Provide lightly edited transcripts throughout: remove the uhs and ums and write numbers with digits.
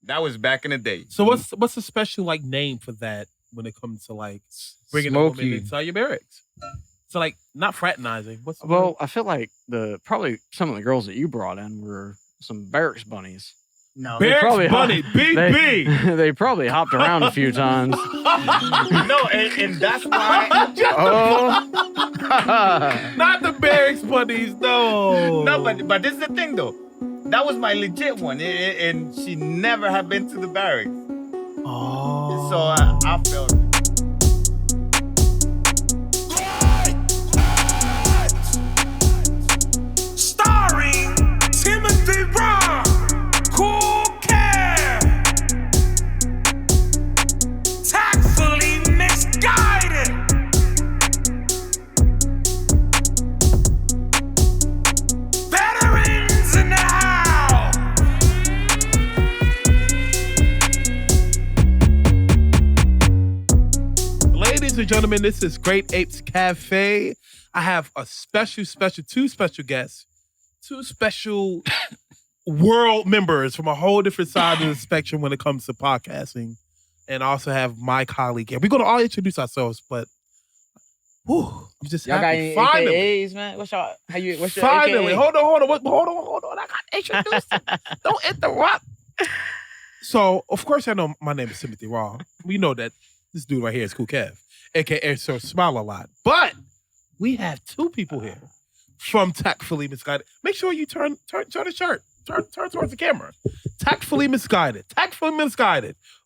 That was back in the day. So what's a special like name for that when it comes to like bringing a woman inside your barracks? So like not fraternizing. I feel like probably some of the girls that you brought in were some barracks bunnies. No, barracks bunny, BB. They probably hopped around a few times. No, and that's why. Not the barracks bunnies, no. No, but this is the thing though. That was my legit one, and she never had been to the barracks. Oh, so I felt. Starring Timothy Rock. Cool care. Tactfully misguided. Veterans in the house. Ladies and gentlemen, this is Great Apes Cafe. I have a two special guests, two special world members from a whole different side of the spectrum when it comes to podcasting, and I also have my colleague here. We're going to all introduce ourselves, but I'm just happy. Finally, AKAs, man. What's your finally? AKA? Hold on. I got introduced. Don't interrupt. So, of course, I know my name is Timothy Raw. We know that this dude right here is Cool Kev, aka Sir Smile a Lot. But we have two people here from Tactfully Misguided. Make sure you turn the shirt. Turn towards the camera. Tactfully Misguided.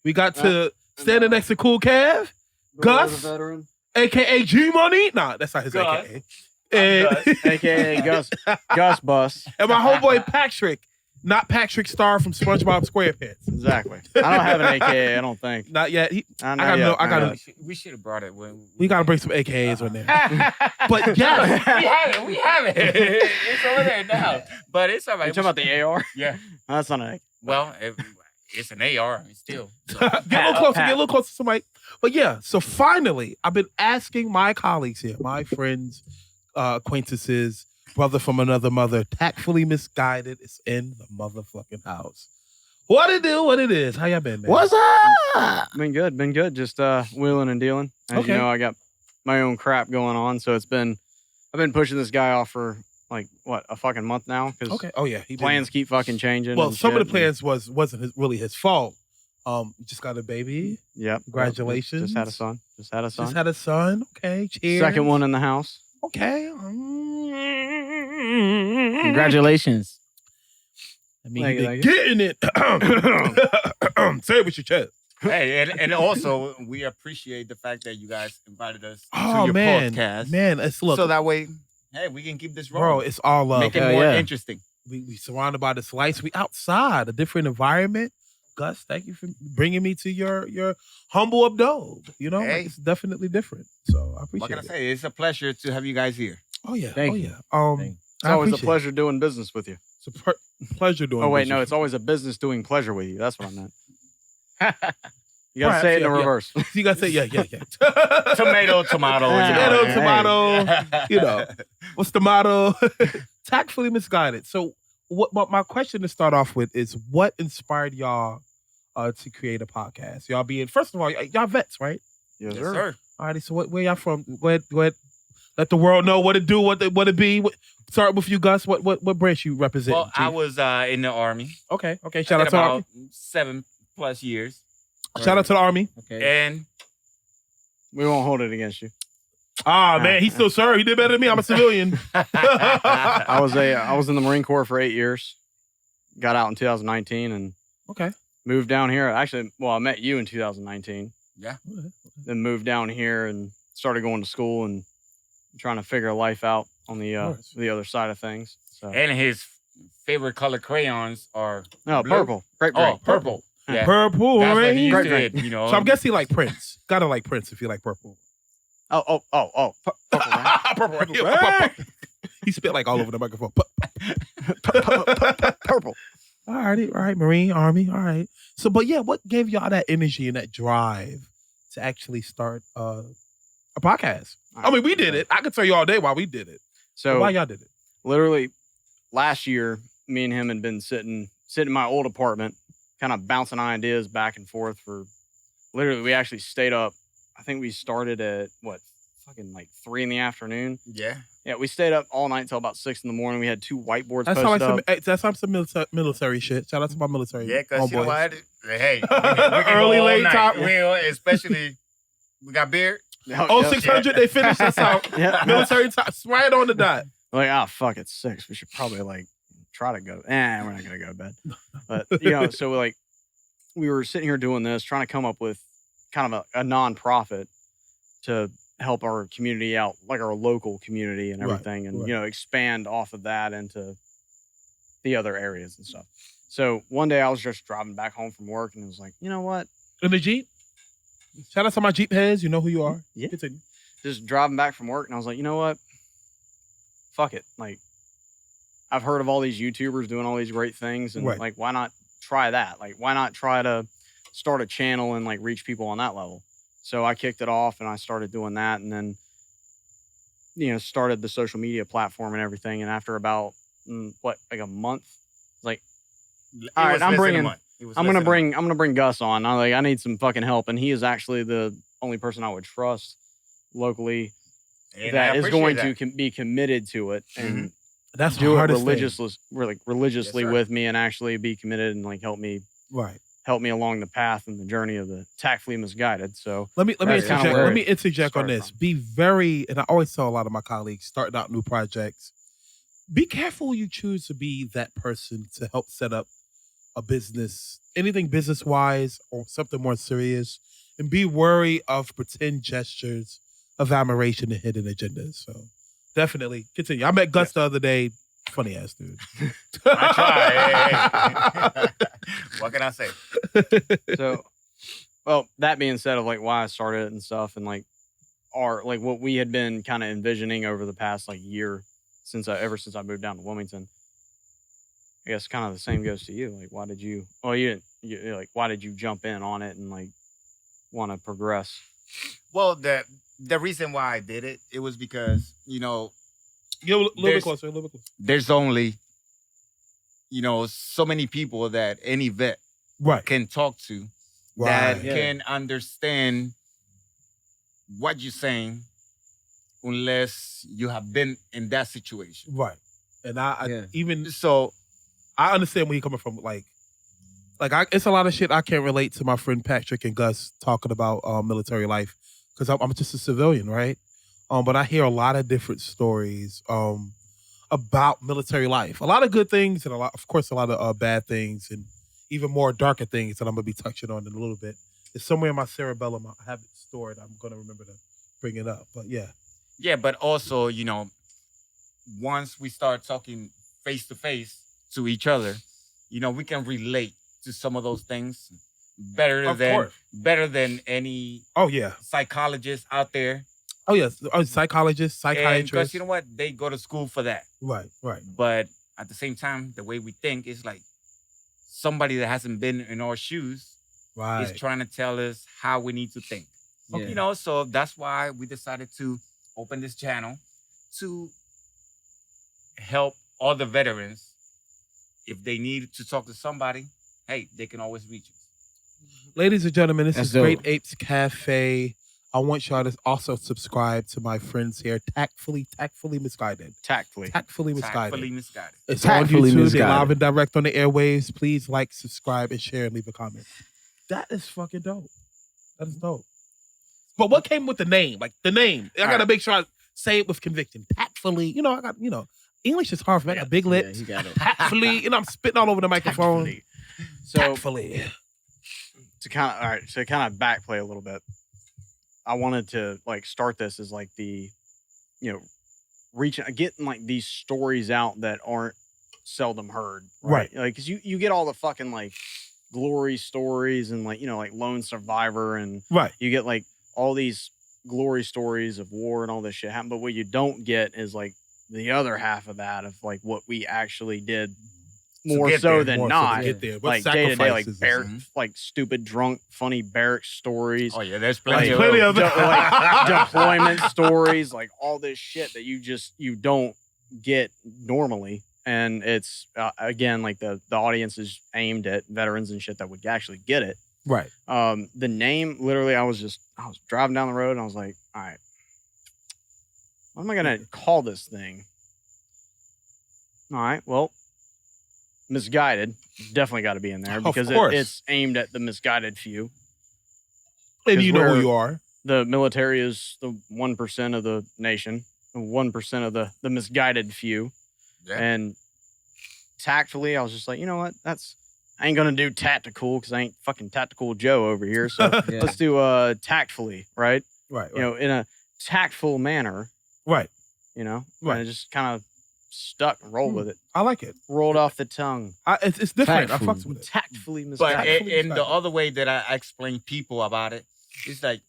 We got to standing next to Cool Kev, Gus, aka G Money. Nah, that's not his aka. AKA Gus Bus. And my homeboy Patrick, not Patrick Star from SpongeBob SquarePants. Exactly. I don't have an AKA. I don't think. Not yet. We should have brought it when we got to bring some AKAs on there. But yes, we have it. It's over there now. But it's all right. You talking about the AR? Yeah. That's not an. Well, it's an AR still. So. Get a little closer to Mike. But yeah, so finally, I've been asking my colleagues here, my friends, acquaintances, brother from another mother, Tactfully Misguided is in the motherfucking house. What it do? What it is? How y'all been, man? What's up? Been good. Just wheeling and dealing. As you know, I got my own crap going on, so I've been pushing this guy off for like a fucking month now. Plans keep fucking changing. Well, some of the plans wasn't really his fault. You just got a baby. Yep. Congratulations. Just had a son. Okay. Cheers. Second one in the house. Okay. Congratulations. I mean, getting it. Say it with your chest. Hey, and also we appreciate the fact that you guys invited us to your podcast. Man, look, so that way, hey, we can keep this rolling. Bro, it's all love. Make it more interesting. We surrounded by this lights. We outside, a different environment. Gus, thank you for bringing me to your humble abode. You know, it's definitely different. So I appreciate it. What can I say? It's a pleasure to have you guys here. Oh yeah. Thank you. It's always a pleasure doing business with you. It's a pleasure doing. Oh wait, business. No, it's always a business doing pleasure with you. That's what I meant. You gotta say it in the reverse. You gotta say yeah. Tomato. You know, what's the motto? Tactfully Misguided. So, what my question to start off with is, what inspired y'all to create a podcast? Y'all being, first of all, y'all vets, right? Yes, sir. All right. So, where y'all from? Go ahead. Let the world know what it do, what it be. Start with you, Gus. What branch you represent? Well, I was in the Army. Okay. Shout out to the Army. 7+ years. Shout out to the Army. Okay. And we won't hold it against you. Man, he still served. He did better than me. I'm a civilian. I was in the Marine Corps for 8 years. Got out in 2019 and moved down here. Actually, I met you in 2019. Yeah. Then moved down here and started going to school and trying to figure life out on the other side of things. So. And his favorite color crayons are purple. Purple. Yeah. Purple. That's what he Great. did, you know. So I'm guessing like Prince. Gotta like Prince if you like purple. Purple. Purple. He spit like all over the microphone. Purple. All right, Marine, Army, all right. So, but yeah, what gave y'all that energy and that drive to actually start a podcast? I mean, we did it. I could tell you all day why we did it. So why y'all did it? Literally, last year, me and him had been sitting in my old apartment, kind of bouncing ideas back and forth for literally, we actually stayed up. I think we started at fucking like 3 in the afternoon. Yeah. Yeah, we stayed up all night till about 6 in the morning. We had 2 whiteboards That's posted how up. that's some military shit. Shout out to my military. Yeah, because you know what? Hey, we can Early, go all late, night. top. Especially, we got beer. Oh, 600, they finished us out. Yeah. Military time, right on the dot. Like, fuck, it's 6. We should probably like try to go. We're not gonna go to bed. But so we were sitting here doing this, trying to come up with kind of a nonprofit to help our community out, like our local community and everything, and expand off of that into the other areas and stuff. So one day I was just driving back home from work and it was like, you know what? In the Jeep? Shout out to my Jeep heads. You know who you are. Yeah. Continue. Just driving back from work and I was like, you know what? Fuck it. Like, I've heard of all these YouTubers doing all these great things, and like, why not try that? Like, why not try to start a channel and like reach people on that level? So I kicked it off and I started doing that, and then started the social media platform and everything. And after about like a month, like, all right, I'm gonna bring Gus on. I need some fucking help, and he is actually the only person I would trust locally that is going to be committed to it and that's do it religiously yes, with me, and actually be committed and like help me along the path and the journey of the Tactfully Misguided. So let me interject on this. Be very, and I always tell a lot of my colleagues starting out new projects, be careful you choose to be that person to help set up a business, anything business wise or something more serious, and be wary of pretend gestures of admiration and hidden agendas. So definitely continue. I met Gus the other day. Funny ass dude. I try. What can I say? So, well, that being said, of like why I started it and stuff, and like what we had been kind of envisioning over the past like year ever since I moved down to Wilmington. I guess kind of the same goes to you. Like, why did you? Well, why did you jump in on it and like want to progress? Well, the reason why I did it, it was because Get a little bit closer. There's only, so many people that any vet can talk to that can understand what you're saying unless you have been in that situation. Right. And I understand where you're coming from. It's a lot of shit I can't relate to my friend Patrick and Gus talking about military life because I'm just a civilian, right? But I hear a lot of different stories about military life. A lot of good things and a lot of bad things and even more darker things that I'm gonna be touching on in a little bit. It's somewhere in my cerebellum. I have it stored. I'm gonna remember to bring it up. But yeah. Yeah, but also, once we start talking face to face to each other, we can relate to some of those things better than any psychologist out there. Oh yes, psychologists, psychiatrists. Because you know what, they go to school for that. Right. But at the same time, the way we think is like somebody that hasn't been in our shoes is trying to tell us how we need to think. Yeah. So that's why we decided to open this channel to help all the veterans. If they need to talk to somebody, hey, they can always reach us. Ladies and gentlemen, this is Great Apes Cafe. I want y'all to also subscribe to my friends here, Tactfully Misguided. Tactfully Misguided. It's Tactfully on YouTube. They're live and direct on the airwaves. Please like, subscribe, and share, and leave a comment. That is fucking dope. That is dope. But what came with the name? Like the name. I gotta make sure I say it with conviction. Tactfully. English is hard for me. I got big lips. Yeah, got it. Tactfully. I'm spitting all over the microphone. Tactfully. So Tactfully. To kind of backplay a little bit. I wanted to like start this as like the, getting like these stories out that aren't seldom heard. Right. Like, cause you get all the fucking like glory stories and like, like Lone Survivor and you get like all these glory stories of war and all this shit happen. But what you don't get is like the other half of that of like what we actually did. More so than not, like day to day, like like stupid, drunk, funny barracks stories. Oh yeah, there's plenty of like deployment stories, like all this shit that you don't get normally. and it's again like the audience is aimed at veterans and shit that would actually get it. Right. The name, literally, I was driving down the road and I was like, all right, what am I gonna call this thing? All right, well, Misguided definitely got to be in there because it's aimed at the misguided few. And you know who you are. The military is the 1% of the nation, the 1% of the misguided few. Yeah. And tactfully, I was just like, you know what? I ain't gonna do tactical because I ain't fucking Tactical Joe over here. So let's do tactfully, right? Right. You know, in a tactful manner. Right. You know, right. And it just kind of stuck and rolled with it. I like it. Rolled off the tongue. It's different. I fucked with it. Tactfully misguided. But in the other way that I explain people about it, it's like,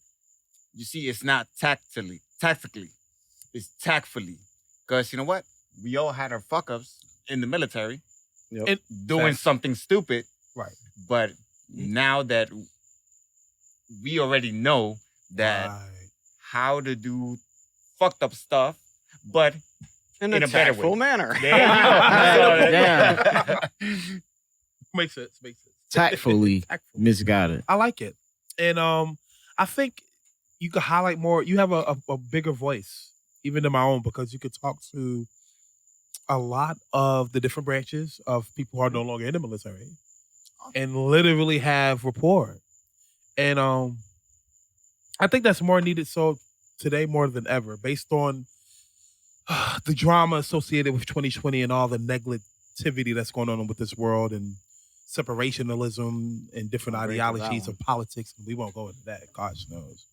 you see, it's not tactically, it's tactfully. Because you know what? We all had our fuck ups in the military, doing something stupid. Right. But now that we already know that how to do fucked up stuff, but in a tactful manner. Makes sense. Tactfully misguided. I like it. And I think you could highlight more. You have a bigger voice, even in my own, because you could talk to a lot of the different branches of people who are no longer in the military and literally have rapport. And I think that's more needed so today more than ever, based on the drama associated with 2020 and all the negativity that's going on with this world and separationalism and different ideologies of politics. And we won't go into that, gosh knows.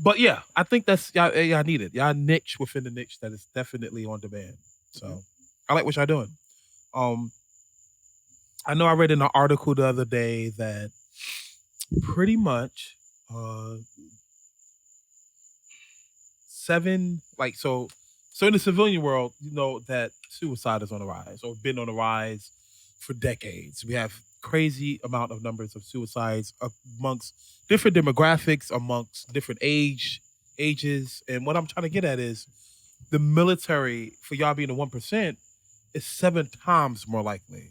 But yeah, I think that's y'all need it. Y'all niche within the niche that is definitely on demand. So I like what y'all doing. I know I read in an article the other day that pretty much so in the civilian world, you know that suicide is on the rise or been on the rise for decades. We have crazy amount of numbers of suicides amongst different demographics, amongst different ages. And what I'm trying to get at is the military, for y'all being the 1%, is 7 times more likely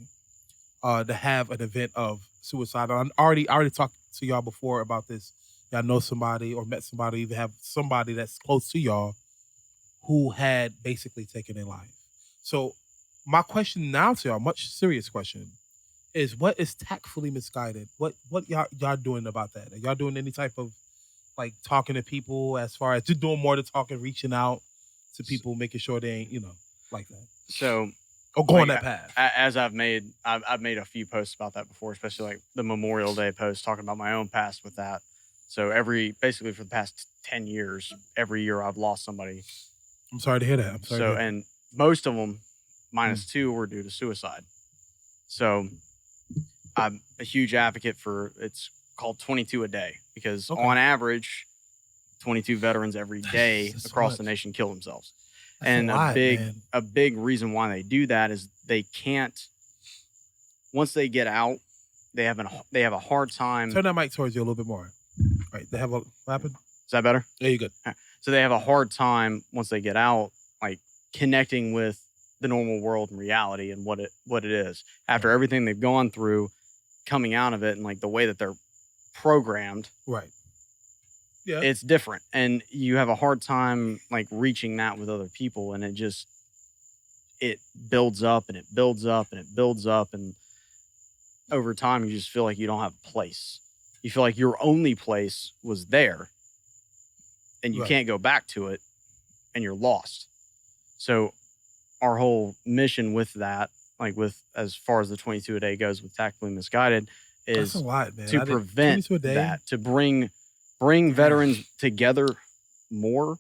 to have an event of suicide. I already talked to y'all before about this. Y'all know somebody or met somebody, either have somebody that's close to y'all who had basically taken their life. So my question now to y'all, much serious question, is what is tactfully misguided? What y'all doing about that? Are y'all doing any type of like talking to people as far as just doing more to talking, reaching out to people, making sure they ain't, like that? So or going that path. As I've made a few posts about that before, especially like the Memorial Day post talking about my own past with that. So basically for the past 10 years, every year I've lost somebody. I'm sorry to hear that. And most of them, minus 2, were due to suicide. So I'm a huge advocate for, it's called 22 a day because on average, 22 veterans every day across the nation kill themselves. And a big reason why they do that is they can't, once they get out, they have a hard time. Turn that mic towards you a little bit more. Right. They have what happened? Is that better? Yeah, you're good. So they have a hard time once they get out, like connecting with the normal world and reality and what it is. After everything they've gone through, coming out of it and like the way that they're programmed. Right. Yeah. It's different. And you have a hard time like reaching that with other people. And it builds up and it builds up and it builds up. And over time, you just feel like you don't have a place. You feel like your only place was there. And you can't go back to it, and you're lost. So our whole mission with that, like with as far as the 22 a day goes with Tactfully Misguided, is to prevent that, to bring veterans together more.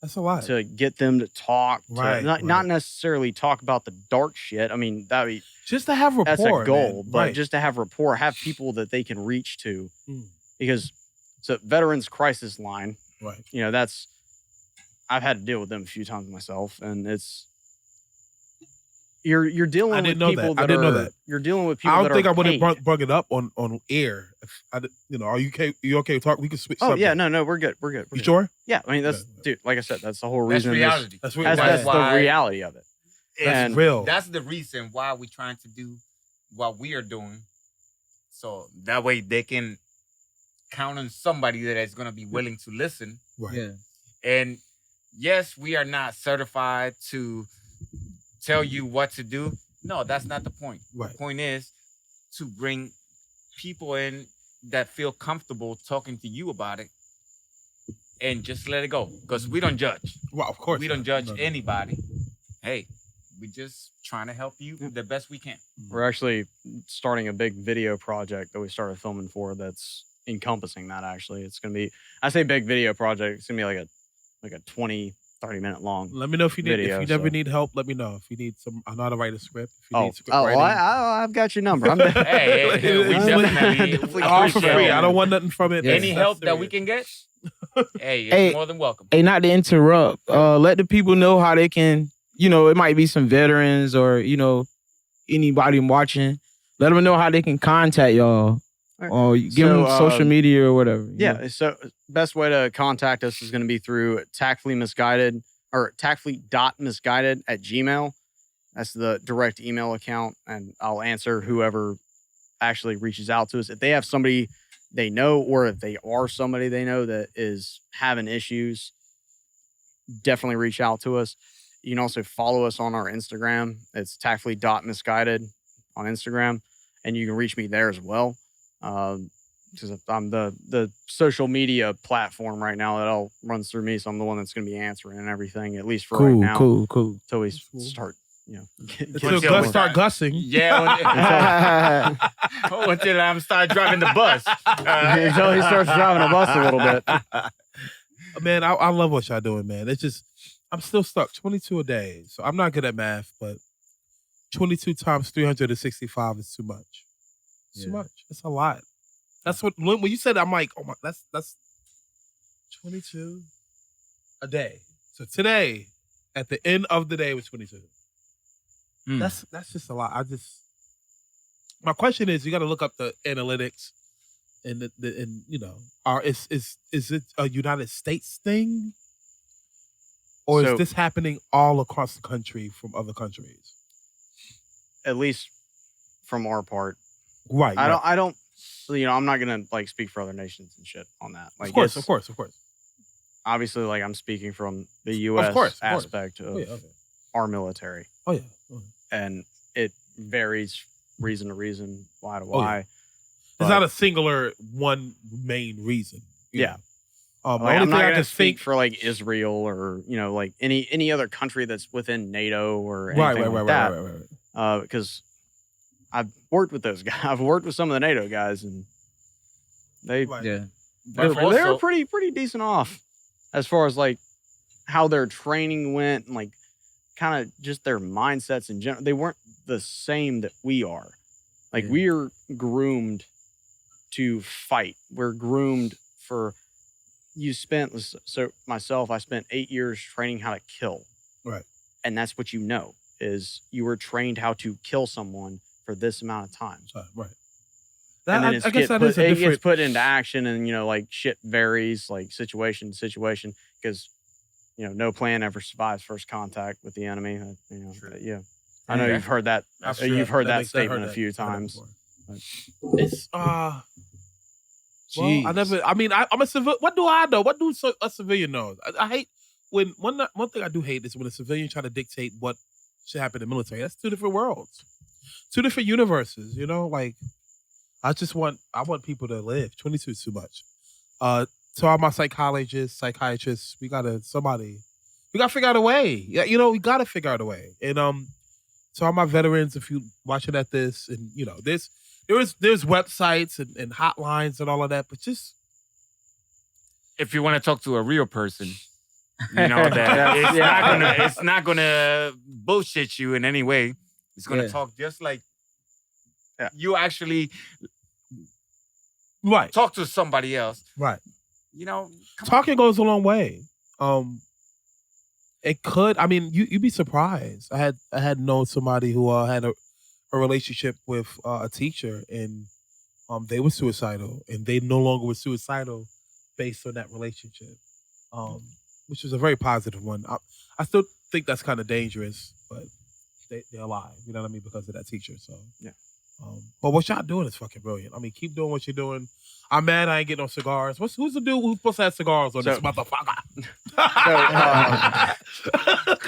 That's a lot. To get them to talk, not necessarily talk about the dark shit. I mean, that would be just to have rapport. That's a goal, but just to have rapport, have people that they can reach to, because Veterans Crisis Line. Right. I've had to deal with them a few times myself, and you're dealing with people that I didn't know that. You're dealing with people. I don't think I would have brought it up on air. Are you okay? You okay to talk? We can switch. Oh yeah, no, we're good. We're good. Sure? Yeah, I mean dude. Like I said, that's the whole reason. That's reality. That's the reality of it. That's real. That's the reason why we're trying to do what we are doing. So that way they can count on somebody that is going to be willing to listen. Right. Yeah. And yes, we are not certified to tell you what to do. No, that's not the point. Right. The point is to bring people in that feel comfortable talking to you about it and just let it go. Because we don't judge. Well, of course. We don't judge anybody. Hey, we just trying to help you the best we can. We're actually starting a big video project that we started filming for that's encompassing that actually. It's going to be, I say big video project, it's going to be like a 20, 30-minute long. Let me know if you need video, if you ever need help. Let me know if you need I know how to write a script. If you need script writing. writing. I've got your number. Hey, we definitely all for free. it. I don't want nothing from it. Any help that we can get, hey, it's Hey, more than welcome. Hey, not to interrupt. Let the people know how they can. It might be some veterans or anybody watching. Let them know how they can contact y'all. Or give them social media or whatever. Yeah. So best way to contact us is going to be through Tactfully Misguided or tactfully.misguided@gmail.com. That's the direct email account. And I'll answer whoever actually reaches out to us. If they have somebody they know, or if they are somebody they know that is having issues, definitely reach out to us. You can also follow us on our Instagram. It's tactfully.misguided on Instagram. And you can reach me there as well. Because I'm the social media platform right now that all runs through me, so I'm the one that's going to be answering and everything, at least for right now. Cool. Until we start, Until Gus start gussing. Yeah. Until I'm start driving the bus. Until he starts driving a bus a little bit. Man, I love what y'all doing, man. It's just I'm still stuck 22 a day, so I'm not good at math, but 22 times 365 is too much. Too much. It's a lot. That's what when you said, I'm like, oh my, that's 22 a day. So today, at the end of the day, was 22. That's just a lot. My question is, you got to look up the analytics, and is it a United States thing, or is this happening all across the country from other countries? At least from our part. Right. I don't. I'm not gonna speak for other nations and shit on that. Of course. Obviously, I'm speaking from the U.S. aspect of our military. Oh yeah. And it varies reason to reason, why to why. It's not a singular one main reason. Yeah. I'm not gonna speak for Israel or any other country that's within NATO or anything like that. Right. Because I've worked with those guys. I've worked with some of the NATO guys, and they're pretty decent off as far as how their training went and kind of just their mindsets in general. They weren't the same that we are. We're groomed to fight. We're groomed for. I spent 8 years training how to kill. Right. And that's what is you were trained how to kill someone for this amount of time. Right. And then it gets put into action, and shit varies situation to situation because no plan ever survives first contact with the enemy. Yeah. I know you've heard that. You've heard that statement a few times. It's well, I'm a civilian. What do I know? What do a civilian know? I hate when one thing I do hate is when a civilian try to dictate what should happen in the military. That's two different worlds, two different universes. I want people to live. 22 is too much. To all my psychiatrists, we gotta figure out a way. Yeah, we gotta figure out a way. And to all my veterans, if you watching at this, and there's websites and hotlines and all of that, but just if you want to talk to a real person, that it's not gonna bullshit you in any way. It's gonna talk just like you actually talk to somebody else. Right. Talking goes a long way. It could. I mean, you'd be surprised. I had known somebody who had a relationship with a teacher, and they were suicidal, and they no longer were suicidal based on that relationship, which was a very positive one. I still think that's kind of dangerous, but they're alive. You know what I mean? Because of that teacher. So yeah. But what y'all doing is fucking brilliant. I mean, keep doing what you're doing. I'm mad I ain't getting no cigars. Who's the dude who's supposed to have cigars on this motherfucker?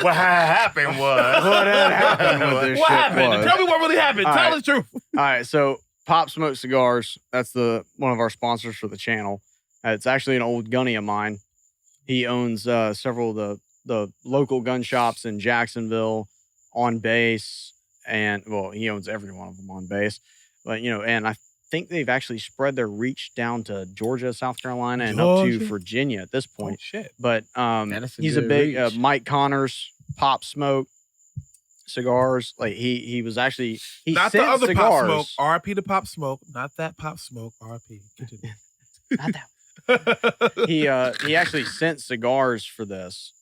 What happened was. What had happened with this What shit happened? was- Tell me what really happened. All Tell right. the truth. All right, so Pop Smoke Cigars, that's one of our sponsors for the channel. It's actually an old gunny of mine. He owns several of the local gun shops in Jacksonville, on base, and well, he owns every one of them on base. But and I think they've actually spread their reach down to Georgia, South Carolina, and up to Virginia at this point. Oh, shit. But he's a big Mike Connors Pop Smoke Cigars. Like he was actually not sent the other cigars. Pop Smoke. RP to Pop Smoke. Not that Pop Smoke. RP. Continue. Not that. He actually sent cigars for this.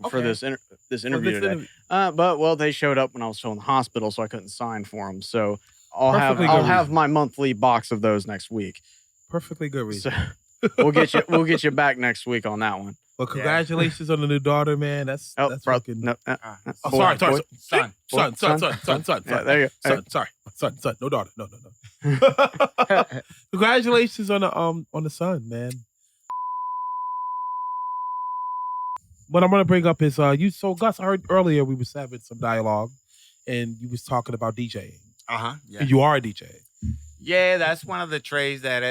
For this interview today. But they showed up when I was still in the hospital, so I couldn't sign for them. So I'll have my monthly box of those next week. Perfectly good reason. So we'll get you back next week on that one. Well, congratulations on the new daughter, man. That's fucking. No, sorry, son. Yeah, there you go. Son. No daughter. No. Congratulations on the son, man. What I'm gonna bring up is Gus, I heard earlier we was having some dialogue, and you was talking about DJing. Yeah. You are a DJ. Yeah, that's one of the trades that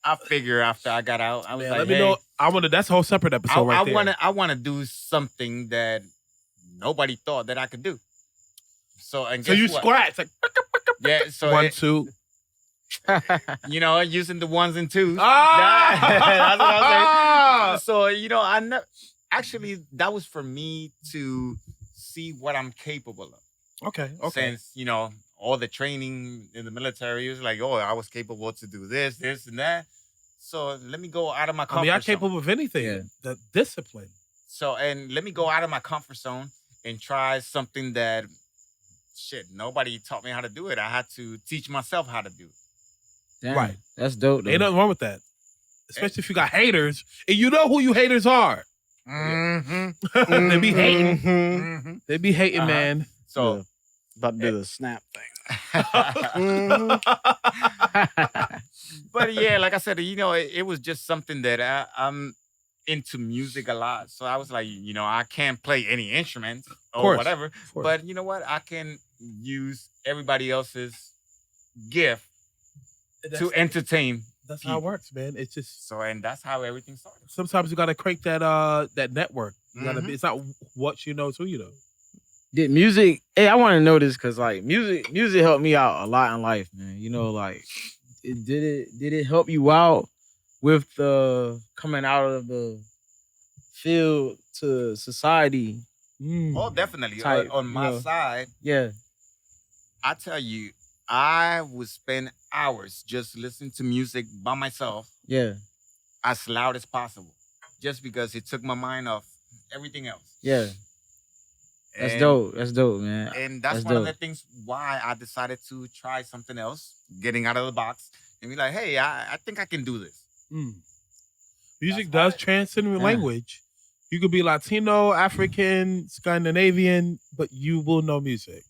I figure after I got out. I was like, let me know. That's a whole separate episode right there. I want to do something that nobody thought that I could do. So you scratch like yeah. So 1, 2. Using the ones and twos. That's what I'm saying. So I know. Actually, that was for me to see what I'm capable of. Okay. Since, all the training in the military was like, I was capable to do this, and that. So let me go out of my comfort zone. I'm capable of anything. Yeah. The discipline. So, and let me go out of my comfort zone and try something that, nobody taught me how to do it. I had to teach myself how to do it. Damn, right. That's dope, though. Ain't nothing wrong with that. Especially if you got haters, and you know who you haters are. Mm-hmm. They be hating. Mm-hmm. They be hating, man. So about to do the snap thing. But yeah, like I said, it was just something that I'm into music a lot. So I was like, I can't play any instruments or whatever. But you know what? I can use everybody else's gift to entertain. That's how it works, man. It's just and that's how everything started. Sometimes you gotta crank that network. You gotta it's not what you know, it's who you know. Did music? Hey, I want to know this because music helped me out a lot in life, man. Did it help you out with coming out of the field to society? Oh, definitely. Type, on my side, yeah. I tell you, I would spend hours just listening to music by myself. Yeah. As loud as possible. Just because it took my mind off everything else. Yeah. That's dope. That's dope, man. And that's one of the things why I decided to try something else, getting out of the box, and be like, hey, I think I can do this. Music does transcend language. You could be Latino, African, Scandinavian, but you will know music.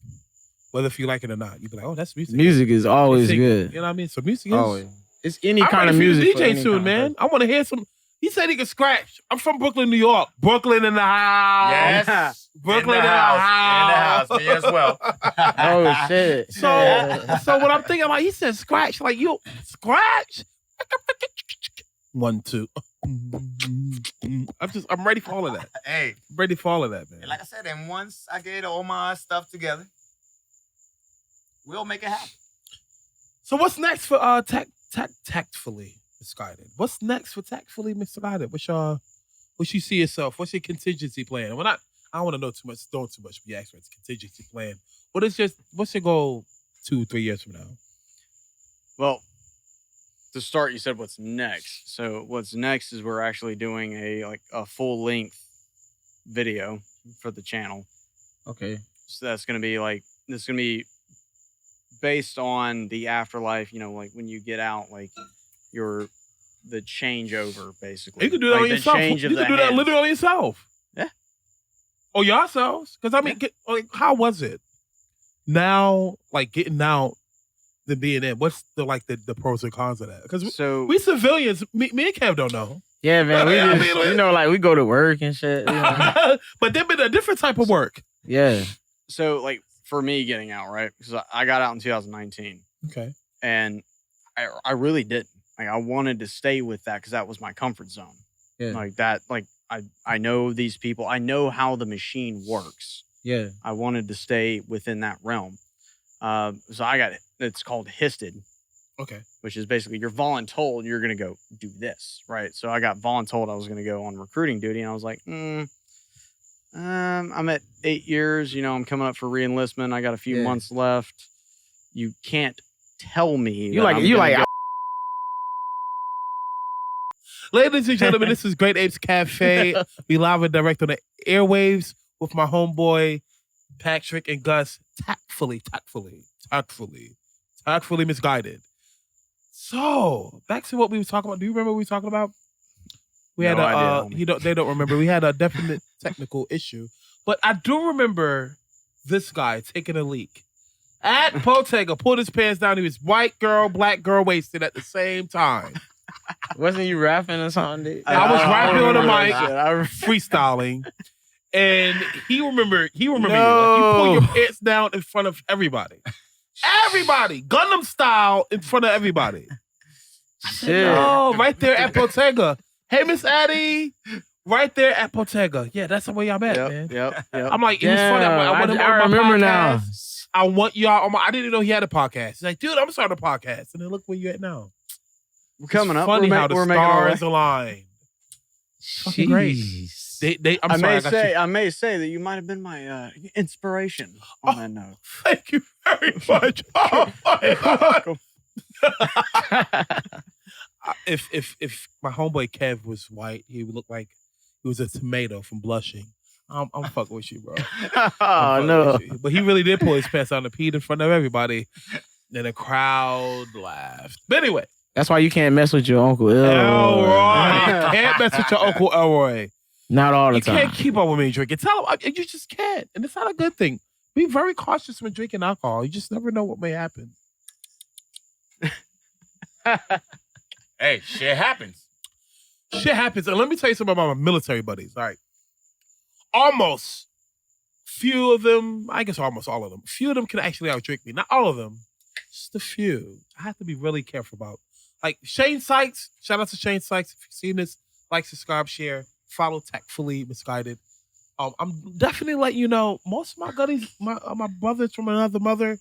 Whether if you like it or not. You'd be like, oh, that's music. Music is always good. You know what I mean? So music is always. It's any kind of music. DJ soon, man. I want to hear some. He said he could scratch. I'm from Brooklyn, New York. Brooklyn in the house. Yes. Brooklyn in the house. Me as well. Oh, shit. So what I'm thinking, like, he said scratch. Like, you scratch? 1, 2. I'm ready for all of that. Hey. I'm ready for all of that, man. And like I said, and once I get all my stuff together, we'll make it happen. So what's next for Tactfully Misguided? What's next for Tactfully Misguided? What you see yourself? What's your contingency plan? I don't want to know too much. Don't too much. Be experts. Contingency plan. What's your goal 2-3 years from now? Well, to start, you said what's next. So what's next is we're actually doing a full length video for the channel. Okay. So that's gonna be based on the afterlife, like when you get out, like the changeover, basically. You can do that on yourself. You can do that literally on yourself. Yeah. Or yourselves. Because, I mean, how was it? now, like getting out than being in? What's the pros and cons of that? Because we civilians, me and Kev don't know. Yeah, man. We go to work and shit. But they've been a different type of work. Yeah. So, like, for me getting out, right? Because I got out in 2019. Okay. And I really didn't. Like, I wanted to stay with that because that was my comfort zone. Yeah. Like, that, like, I know these people. I know how the machine works. Yeah. I wanted to stay within that realm. So I got it. It's called HISted. Okay. Which is basically you're voluntold you're going to go do this, right? So I got voluntold I was going to go on recruiting duty, and I was like, I'm at 8 years. I'm coming up for re-enlistment. I got a few months left. You can't tell me. Ladies and gentlemen, this is Great Apes Cafe. We live and direct on the airwaves with my homeboy Patrick and Gus. Tactfully Misguided. So, back to what we were talking about. Do you remember what we were talking about? We had they don't remember. We had a definite technical issue. But I do remember this guy taking a leak. At Potega, pulled his pants down. He was white girl, black girl wasted at the same time. Wasn't you rapping or something, dude? I was rapping on the mic, freestyling. And he remembered you. Like, you pull your pants down in front of everybody. Everybody, Gundam style, in front of everybody. Shit. Oh, right there at Potega. Hey, Miss Addie. Right there at Potega. Yeah, that's the way y'all met, man. Yep. I'm like, it was funny. I remember now. I want y'all on my. I didn't know he had a podcast. He's like, dude, I'm starting a podcast. And then look where you at now. We're coming up. Funny how the we're stars aligned. Fucking great. I may say that you might have been my inspiration on that note. Thank you very much. Oh my God. If my homeboy Kev was white, he would look like he was a tomato from Blushing. I'm fucking with you, bro. Oh no! But he really did pull his pants out and peed in front of everybody. Then the crowd laughed. But anyway, that's why you can't mess with your Uncle Elroy. Can't mess with your Uncle Elroy. Not all the time. You can't keep up with me drinking. Tell him you just can't, and it's not a good thing. Be very cautious when drinking alcohol. You just never know what may happen. Hey, shit happens. Shit happens. And let me tell you something about my military buddies. All right. Almost few of them, I guess almost all of them, few of them can actually outdrink me. Not all of them, just a few. I have to be really careful about. Like Shane Sykes, shout out to Shane Sykes. If you've seen this, like, subscribe, share, follow Tactfully Misguided. I'm definitely letting you know, most of my buddies, my brothers from another mother,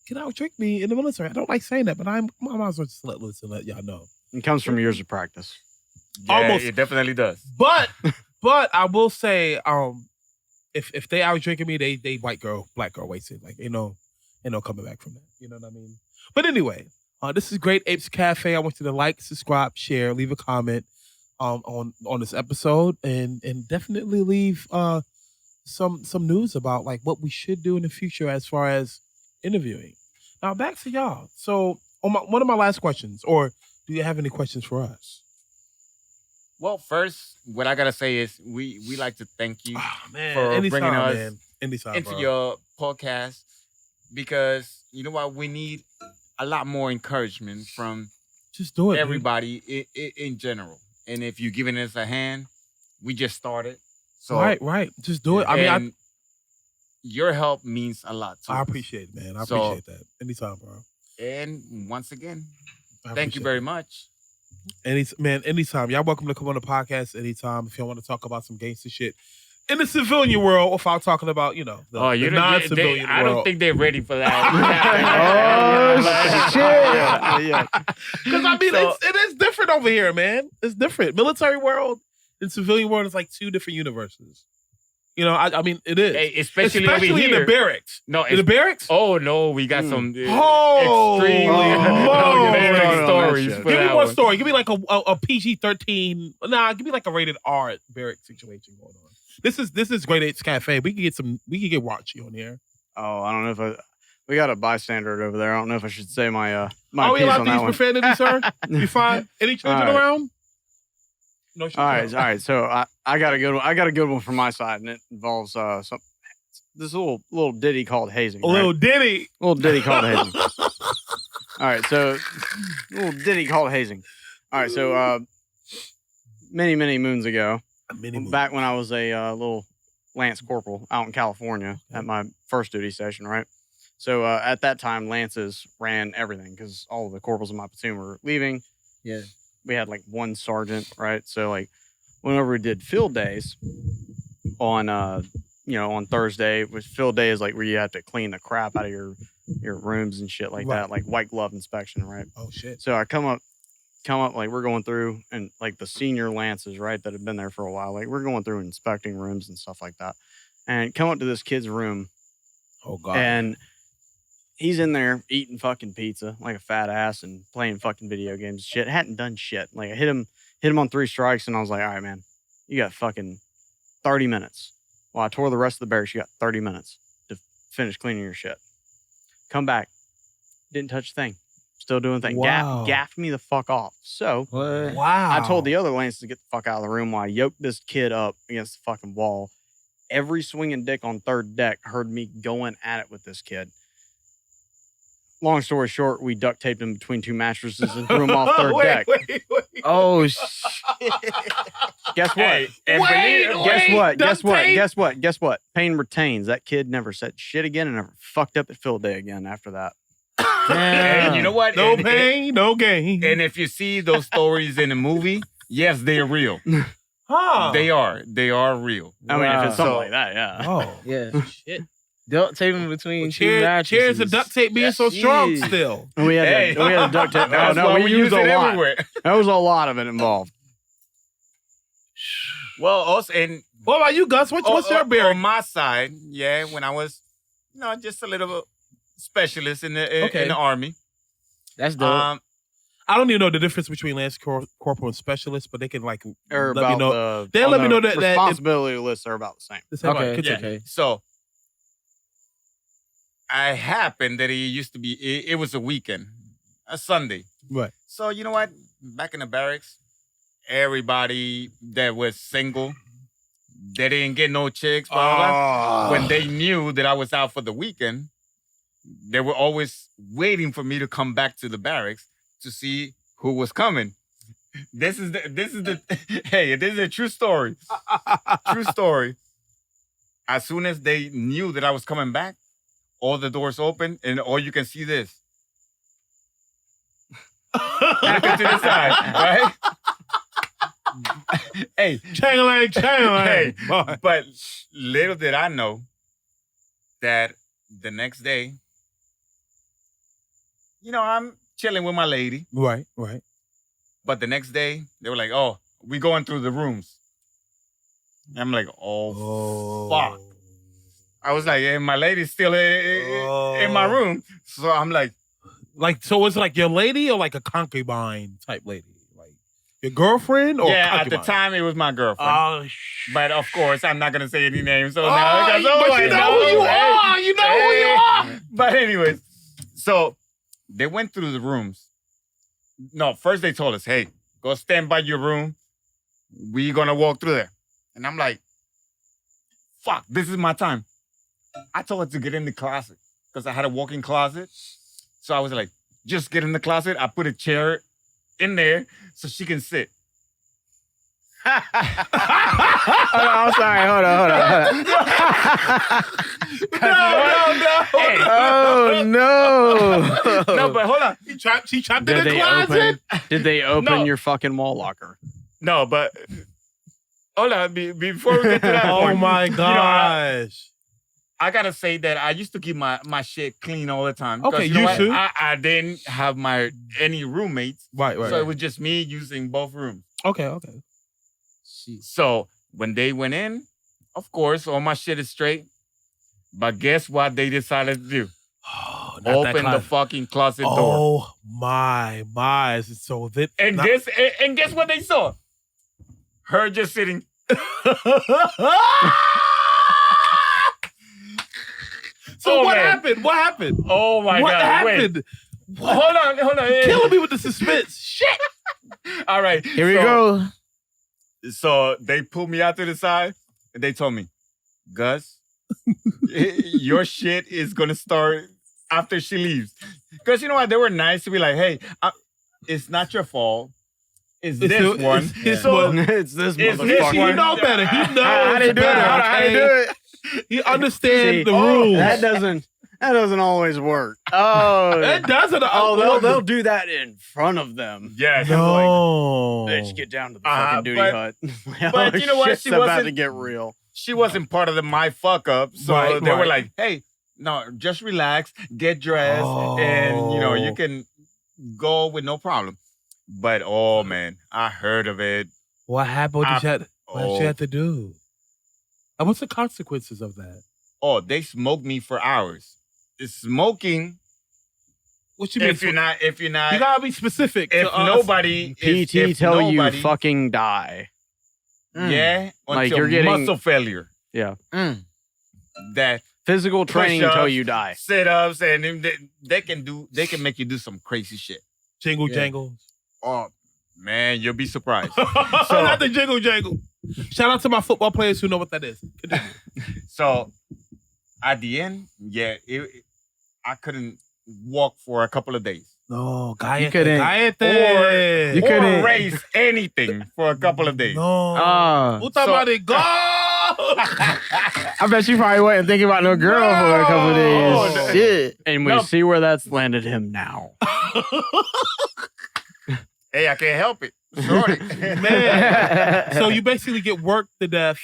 can outdrink me in the military. I don't like saying that, but I might as well just let y'all know. It comes from years of practice. Yeah, almost. It definitely does. But I will say, if they out drinking me, they white girl, black girl wasted. Like, ain't no coming back from that. You know what I mean? But anyway, this is Great Apes Cafe. I want you to like, subscribe, share, leave a comment on this episode, and definitely leave some news about like what we should do in the future as far as interviewing. Now back to y'all. So one of my last questions, or do you have any questions for us? Well, first, what I gotta say is we like to thank you for anytime, bringing us into your podcast, because you know what, we need a lot more encouragement from just do it, everybody in general. And if you're giving us a hand, we just started. So right, just do it. I mean, your help means a lot to us. I appreciate it, man. I appreciate that. Anytime, bro. And once again, thank you very much. Anytime. Y'all welcome to come on the podcast anytime if you want to talk about some gangster shit in the civilian world, without talking about, the non-civilian world. I don't think they're ready for that. Shit. Yeah. Because I mean, it is different over here, man. It's different. Military world and civilian world is like two different universes. I mean, it is. Hey, especially over here. In the barracks. No, in the barracks? Oh, no. We got some extremely stories. Give me one story. Give me like a PG-13. Nah, give me like a rated R barrack situation going on. This is Great Apes Cafe. We can get raunchy on here. Oh, I don't know if we got a bystander over there. I don't know if I should say my piece on that one. Are we allowed to use profanity, sir? You fine? Any children around? No. All right. So I got a good one. I got a good one from my side, and it involves some this little ditty called hazing. A little ditty. Little ditty called hazing. All right, so little ditty called hazing. All right, so many moons ago, back when I was a little Lance Corporal out in California at my first duty station, right? So at that time, Lances ran everything because all of the corporals in my platoon were leaving. Yeah. We had like one sergeant, right? So like whenever we did field days on on Thursday, which field day is like where you have to clean the crap out of your rooms and shit like that, like white glove inspection, right? Oh shit. So I come up like we're going through and like the senior Lances, right, that have been there for a while, like we're going through and inspecting rooms and stuff like that, and come up to this kid's room. Oh god. And he's in there eating fucking pizza like a fat ass and playing fucking video games and shit. Hadn't done shit. Like I hit him on 3 strikes and I was like, all right, man, you got fucking 30 minutes. Well, I tore the rest of the barracks. You got 30 minutes to finish cleaning your shit. Come back. Didn't touch a thing. Still doing thing. Wow. Gaffed me the fuck off. So wow. I told the other Lance to get the fuck out of the room while I yoked this kid up against the fucking wall. Every swinging dick on 3rd deck heard me going at it with this kid. Long story short, we duct taped him between 2 mattresses and threw him off 3rd deck. Wait. Oh shit! Guess what? Guess what? Pain retains. That kid never said shit again and never fucked up at field day again after that. And you know what? No pain, no gain. And if you see those stories in a movie, yes, they're real. Huh. They are real. I mean, if it's something like that, yeah. Oh. Yeah. Shit. Duct taping between 2 Cheers mattresses. to duct tape being so strong Jeez. still. We had to duct tape. That's No, why we used use a it lot. everywhere. There was a lot of it involved. Well, also, and What about you, Gus? What's your bearing? on my side? Yeah, when I was, just a little specialist in the army. That's dope. I don't even know the difference between Lance Corporal and Specialist, but they can like Or let me about know. the They'll let me know that responsibility lists are about the same. Okay, Continue. okay. So I happened that it used to be. It was a weekend, a Sunday. Right. So you know what? Back in the barracks, everybody that was single, they didn't get no chicks. Blah, blah, blah. When they knew that I was out for the weekend, they were always waiting for me to come back to the barracks to see who was coming. This is the hey, this is a true story. True story. As soon as they knew that I was coming back, all the doors open and all you can see this. Looking to the side, right? Hey, Chang-a-lang. hey, but little did I know that the next day, I'm chilling with my lady. Right. But the next day, they were like, "Oh, we going through the rooms." And I'm like, "Oh, fuck!" I was like, "And my lady's still in my room," so I'm like, so was it like your lady or like a concubine type lady, like your girlfriend or yeah. concubine? At the time, it was my girlfriend. Oh, but of course, I'm not gonna say any names. So now, but you know who you are. You know who you are. But anyways, so they went through the rooms. No, first they told us, "Hey, go stand by your room. We're gonna walk through there." And I'm like, "Fuck, this is my time." I told her to get in the closet because I had a walk-in closet. So I was like, "Just get in the closet." I put a chair in there so she can sit. I'm sorry. Hold on. No. No, but hold on. She trapped in the closet. Did they open No. your fucking wall locker? No, but hold on. Before we get to that point. Oh my gosh. I gotta say that I used to keep my shit clean all the time. Okay, you know you should. I didn't have any roommates. Right. So it was just me using both rooms. Okay. So when they went in, of course, all my shit is straight. But guess what they decided to do? Oh, not that Open the closet. fucking closet door. Oh my. So that And guess what they saw? Her just sitting. So what man. happened? What happened? Oh my What God. happened? Wait. Hold on. Killing me with the suspense. Shit. All right. Here we go. So they pulled me out to the side and they told me, "Gus, your shit is gonna start after she leaves. Because you know what? They were nice to be like, hey, it's not your fault. It's this one. It's this one. It's this It's motherfucker. this He know better. He knows How they do it? better. How they do it? He understands See, the rules. That doesn't always work. Oh, It doesn't. they'll do that in front of them. Yes. No. Bitch, get down to the fucking duty but- hut. but you know what? Shit's She about wasn't- to get real. She wasn't part of my fuck up. So Right, they were right. like, hey, no, just relax, get dressed, and you can go with no problem. But oh man, I heard of it. What happened? What did you have to do? And what's the consequences of that? Oh, they smoked me for hours. It's smoking. What you mean? If you're not, you gotta be specific. if to us. nobody, PT tell you fucking die. yeah, Like until you're getting- muscle failure. Yeah. That Physical training push-ups, until you die. sit-ups, and they can make you do some crazy shit. jingle jangles. Oh man, you'll be surprised. Not the jingle jangle. Shout out to my football players who know what that is. Continue. So at the end, I couldn't walk for a couple of days. No, You couldn't- You Or raise anything for a couple of days. No. Who thought about it? Go! I bet you probably wasn't thinking about no girl for a couple of days. No. Shit. And we see where that's landed him now. Hey, I can't help it. Sorry. Man. So you basically get worked to death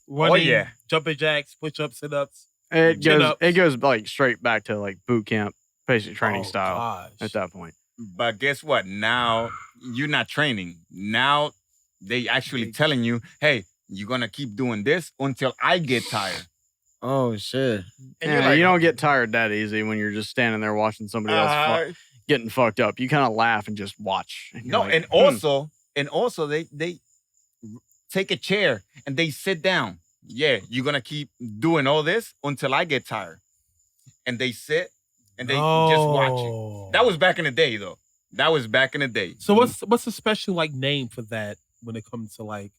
running, yeah. jumping jacks, push-ups, sit-ups. It Chin-ups. goes like straight back to like boot camp, basic training style Gosh. at that point. But guess what? Now you're not training. Now they actually telling you, hey, you're going to keep doing this until I get tired. Oh, shit. And Yeah, you're like, you don't get tired that easy when you're just standing there watching somebody else getting fucked up. You kind of laugh and just watch. And you're no, like, and also they take a chair and they sit down. Yeah, you're gonna keep doing all this until I get tired. And they sit and they just watch you. That was back in the day, though. That was back in the day. So what's a special like name for that when it comes to like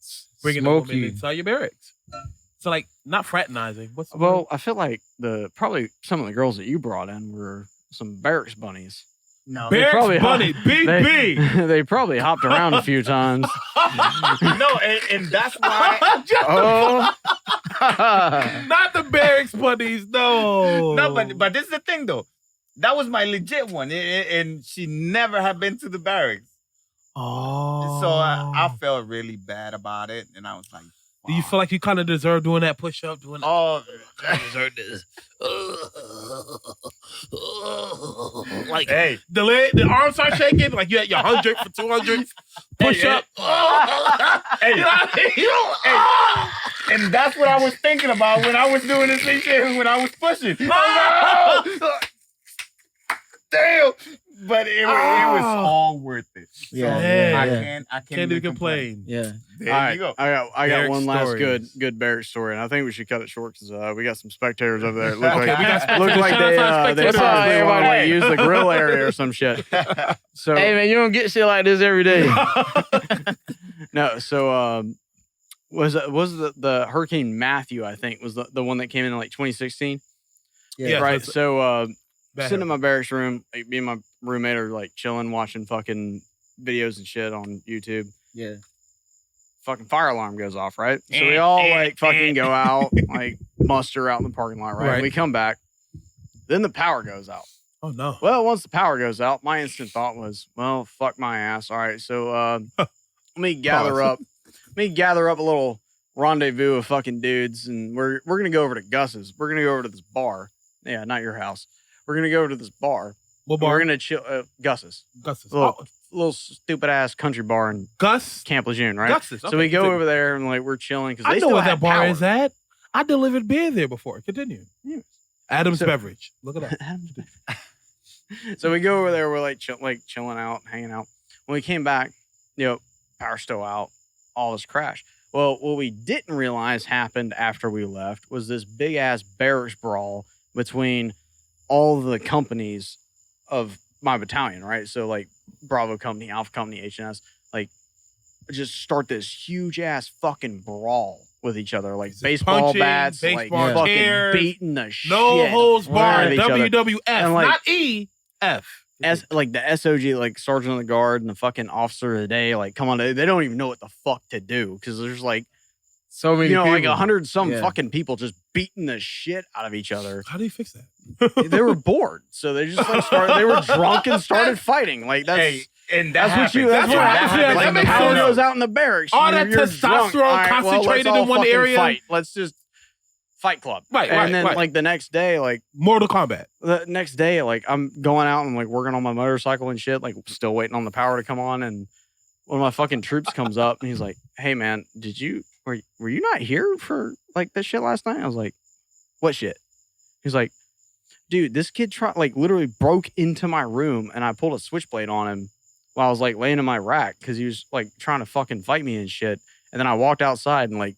bringing a woman inside your barracks? So like not fraternizing. What's the word? I feel like probably some of the girls that you brought in were some barracks bunnies. No, Barracks bunny, BB. They probably hopped around a few times. no, and that's why. Oh, Not the barracks bunnies, no. No, but this is the thing though. That was my legit one, and she never had been to the barracks. Oh. So I felt really bad about it, and I was like, Do you feel like you kind of deserve doing that push-up, doing that? oh, I deserve this. Like, hey, the arms start shaking, like you had your 100 for 200 push up. Hey, and that's what I was thinking about when I was doing this shit, when I was pushing. I was like, oh, damn. But it was all worth it. So Yeah. I can't even complain. Yeah. There you go. I got Barrack one last stories. good barrack story, and I think we should cut it short because we got some spectators over there. It Okay, we got spectators. look like Shout out to they our spectators. probably want to Hey. use the grill area or some shit. So Hey, man, you don't get shit like this every day. no, so was the Hurricane Matthew? I think was the one that came in like 2016. Yeah, right. so So Bad sitting in my barracks room, like, me and my roommate are like chilling, watching fucking videos and shit on YouTube. Yeah. Fucking fire alarm goes off, right? So we all like fucking go out, like muster out in the parking lot, right? Right. And we come back. Then the power goes out. Oh no. Well, once the power goes out, my instant thought was, well, fuck my ass. All right, so let me gather up a little rendezvous of fucking dudes, and we're gonna go over to Gus's. We're gonna go over to this bar. Yeah, not your house. We're gonna go over to this bar. What bar? We're gonna chill. Gus's. Gus's. Little stupid ass country bar in Gus. Camp Lejeune, right? Gus's. So we go over there and like we're chilling because I they know still what had that bar power. is at. I delivered beer there before. Continue. Yeah. Adam's So- Beverage. Look it up. So we go over there. We're like chilling out, hanging out. When we came back, power still out. All this crash. Well, what we didn't realize happened after we left was this big ass barracks brawl between all the companies of my battalion, right? So like Bravo Company, Alpha Company, HNS, like just start this huge ass fucking brawl with each other, like Just baseball punching, bats, baseball like fucking chairs, beating the shit. no holds barred, out of each other. WWF, And, like, not EF. Like the SOG, like Sergeant of the Guard and the fucking Officer of the Day, like come on, they don't even know what the fuck to do because there's like so many, people. like 100 some fucking people just beating the shit out of each other. How do you fix that? They were bored, so they just like started. They were drunk and started fighting. Like that's. And that's what you. That's what happens. Like the power goes out in the barracks. All that testosterone concentrated in one area. Fight. Let's just Fight Club. Right. And then like the next day, like Mortal Kombat. The next day, like I'm going out and like working on my motorcycle and shit. Like still waiting on the power to come on. And one of my fucking troops comes up and he's like, "Hey man, were you not here for like this shit last night?" I was like, "What shit?" He's like, "Dude, this kid literally broke into my room and I pulled a switchblade on him while I was like laying in my rack because he was like trying to fucking fight me and shit. And then I walked outside and like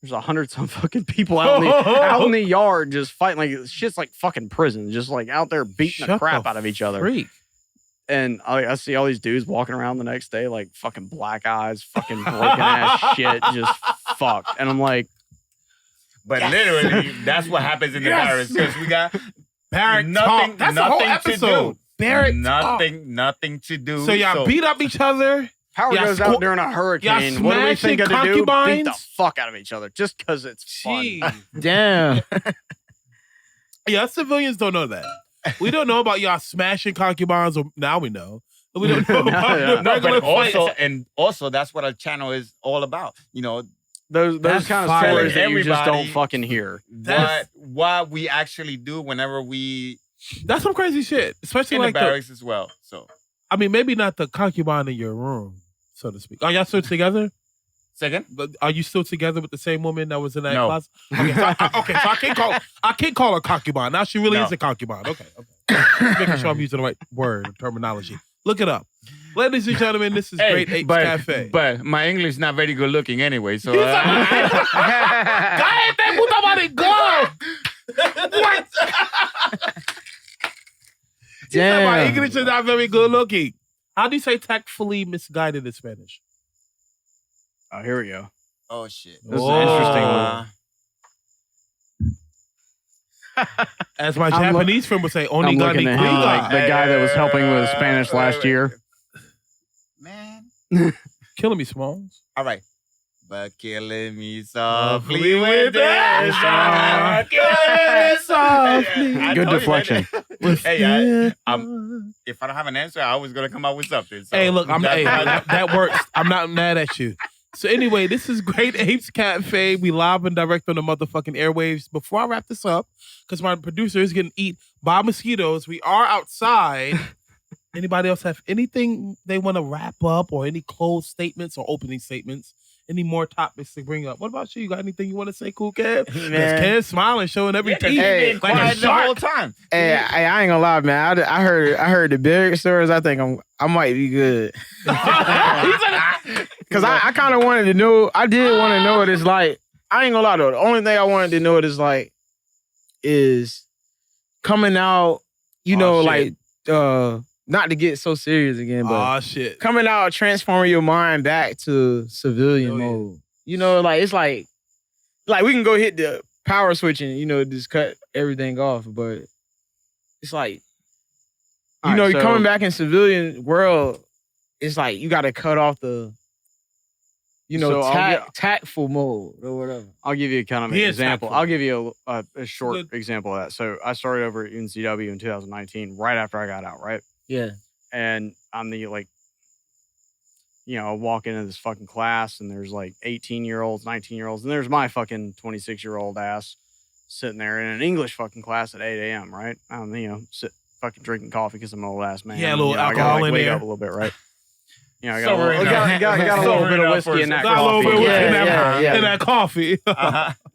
there's 100 some fucking people out in the yard just fighting. Like shit's like fucking prison, just like out there beating the crap out of each other. Freak. And I see all these dudes walking around the next day like fucking black eyes, fucking broken ass shit, just fucked. And I'm like, but literally, that's what happens in the barracks because we got barrack nothing, talk. That's the whole episode. Barrack nothing to do. So y'all beat up each other. Power goes out during a hurricane. What do we think of to do? Beat the fuck out of each other just because it's fun. Damn. Yeah, civilians don't know that. We don't know about y'all smashing concubines. Now we know. We don't know about but also that's what our channel is all about. You know, those kind of stories that you just don't fucking hear. What we actually do whenever we. That's some crazy shit, especially in like the barracks as well. So, I mean, maybe not the concubine in your room, so to speak. Are y'all still together? Second, but are you still together with the same woman that was in that no. closet? Okay, so I can't call her concubine. Now she really is a concubine. Okay. Just making sure I'm using the right word or terminology. Look it up, ladies and gentlemen. This is Great Apes Cafe. But my English is not very good looking anyway. So, what? Damn. My English is not very good looking. How do you say tactfully misguided in Spanish? Oh, here we go. Oh, shit. This is an interesting one. As my Japanese friend would say, Oni looking at him like the guy that was helping with Spanish last year. Man. Killing me, Smalls. All right. But killing me softly with this song. Good deflection. Hey, if I don't have an answer, I was going to come up with something. So hey, look, that works. I'm not mad at you. So anyway, this is Great Apes Cafe. We live and direct on the motherfucking airwaves. Before I wrap this up, because my producer is getting eaten by mosquitoes, we are outside. Anybody else have anything they want to wrap up or any closed statements or opening statements? Any more topics to bring up? What about you? You got anything you want to say, Cool Kev? Kev smiling, showing every teeth. Hey, quiet the whole time. Hey, I ain't gonna lie, man. I heard the barrack stories. I think I might be good. Because I kind of wanted to know. I did want to know what it's like. I ain't gonna lie though. The only thing I wanted to know what it's like is coming out. You know, like not to get so serious again, but coming out, transforming your mind back to civilian mode. You know, like it's like we can go hit the power switch and, you know, just cut everything off, but it's like, you know, you're coming back in civilian world, it's like you got to cut off the, you know, tactful mode or whatever. I'll give you kind of an example. Tactful. I'll give you a short example of that. So I started over at NCW in 2019, right after I got out, right? Yeah. And I'm the, like, you know, I walk into this fucking class and there's like 18-year-olds, 19-year-olds, and there's my fucking 26-year-old ass sitting there in an English fucking class at 8 a.m., right? I'm, you know, fucking drinking coffee because I'm an old ass man. Yeah, a little alcohol I gotta, like, in wake there. up a little bit, right? You know, I got a little bit of whiskey in that coffee. Got a little bit of whiskey in that coffee.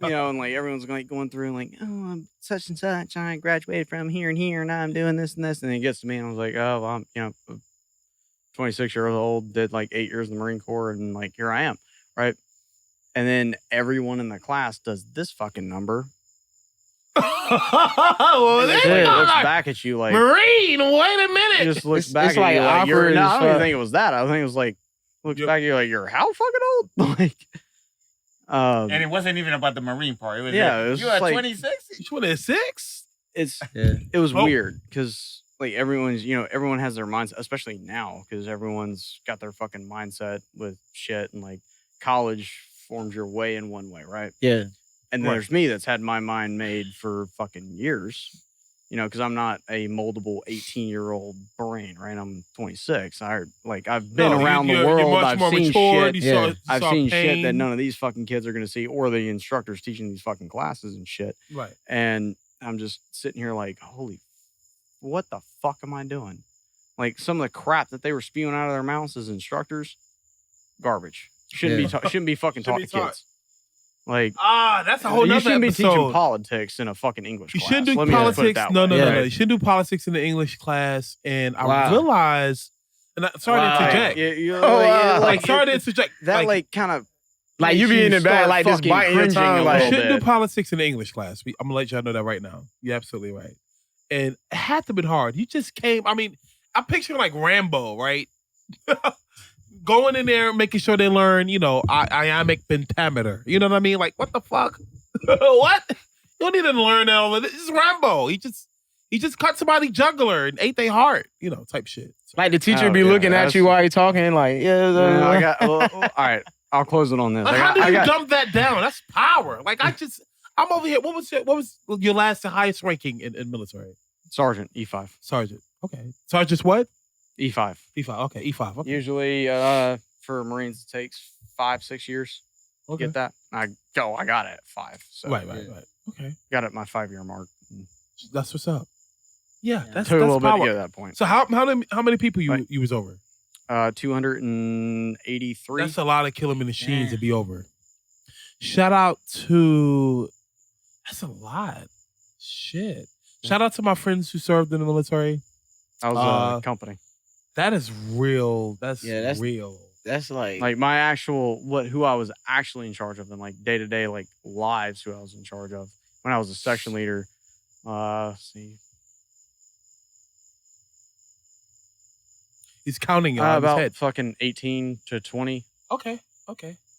You know, and like everyone's like going through and like, oh, I'm such and such. I graduated from here and here, and now I'm doing this and this. And then it gets to me, and I was like, oh, well, I'm, you know, 26-year-old, did like 8 years in the Marine Corps, and like here I am, right? And then everyone in the class does this fucking number. Well, it looks back at you like, Marine, wait a minute. It just looks back at you like you're. No, I don't even think it was that. I think it was like, looks back at you like, you're how fucking old? Like, And it wasn't even about the Marine part. It was it was you at like, 26? You 26? It was weird because like everyone has their mindset, especially now because everyone's got their fucking mindset with shit and like college forms your way in one way, right? Yeah. And then there's me that's had my mind made for fucking years, because I'm not a moldable 18-year-old brain, right? I'm 26. I've been around the world. I've seen shit. I've seen shit that none of these fucking kids are going to see, or the instructors teaching these fucking classes and shit. Right. And I'm just sitting here like, holy, what the fuck am I doing? Like some of the crap that they were spewing out of their mouths as instructors, garbage. Shouldn't be fucking taught to kids. Like that's a whole nother you shouldn't episode. be teaching politics in a fucking English class. You shouldn't do politics. No. You shouldn't do politics in the English class. And I realized, and sorry to interject. Sorry to interject. That kind of like you be in the back like just biting your tongue. Like you shouldn't do politics in the English class. I'm gonna let y'all know that right now. You're absolutely right. And it had to have been hard. You just came. I mean, I picture like Rambo, right? Going in there, making sure they learn, iambic pentameter. You know what I mean? Like, what the fuck? What? You don't need to learn all of this. This is Rambo. He just cut somebody's jugular and ate their heart, type shit. So, like the teacher be looking at you while you're talking, like, I got. All right, I'll close it on this. How do you dump that down? That's power. Like I'm over here. What was your last and highest ranking in military? Sergeant, E5. Sergeant. Okay. Sergeant's what? E5. E5. Okay. E5. Okay. Usually, for Marines, it takes 5-6 years to get that. I got it at 5. So right. Okay. Got it at my 5-year mark. That's what's up. Yeah, that's took a little power. bit to get to that point. So how many people you was over? 283. That's a lot of killing machines to be over. Shout out to. That's a lot. Shit. Shout out to my friends who served in the military. I was a company. That is real. That's real. That's like my actual who I was actually in charge of, and like day to day lives who I was in charge of when I was a section leader. Let's see. He's counting about fucking 18 to 20. Okay.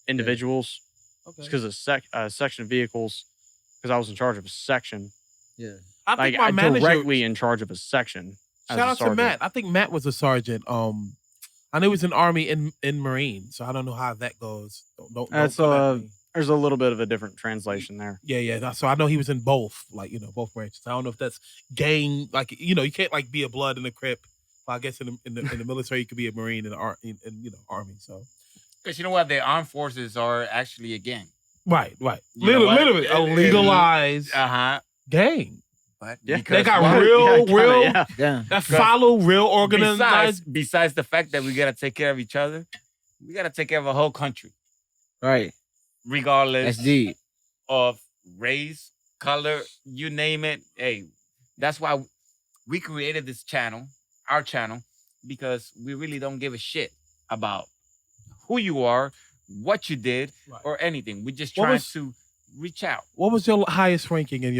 Individuals. Okay. Because of section of vehicles. Because I was in charge of a section. Yeah. I think my manager directly in charge of a section. Shout out to Matt. I think Matt was a sergeant. I know he was in Army in Marine, so I don't know how that goes. Don't there's a little bit of a different translation there. Yeah. So I know he was in both, both branches. I don't know if that's gang, you can't be a blood in the Crip. Well, I guess in the military you could be a Marine in Army. So because you know what, the armed forces are actually a gang. Right. Literally a legalized gang. But they got real that follow real organized. Besides the fact that we gotta take care of each other, we gotta take care of a whole country, right? Regardless of race, color, you name it. Hey, that's why we created this channel, our channel, because we really don't give a shit about who you are, what you did, or anything. We just trying to reach out. What was your highest ranking in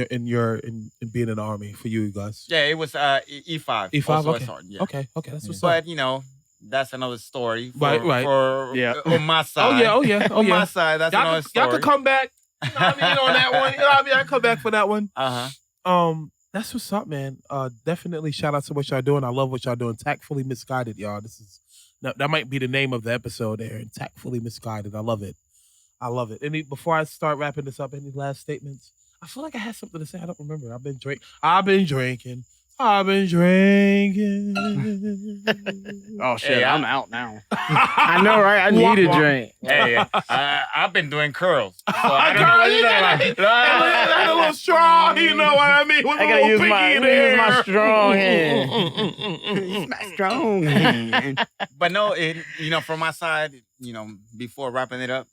being in the Army for you guys? Yeah, it was E5. E5, also okay. Yeah. Okay, that's what's up. But that's another story. Right. On my side. Oh yeah. On my side, that's another story. Y'all could come back. On that one. I come back for that one. That's what's up, man. Definitely shout out to what y'all doing. I love what y'all doing. Tactfully Misguided, y'all. That might be the name of the episode there. Tactfully Misguided. I love it. Before I start wrapping this up, any last statements? I feel like I had something to say. I don't remember. I've been drinking. Oh shit! I'm out now. I know, right? I need a drink. Hey, I've been doing curls. So I don't know what you're talking about. A little strong, you know what I mean? I gotta use my strong hand. Use my strong hand. But no, from my side, before wrapping it up,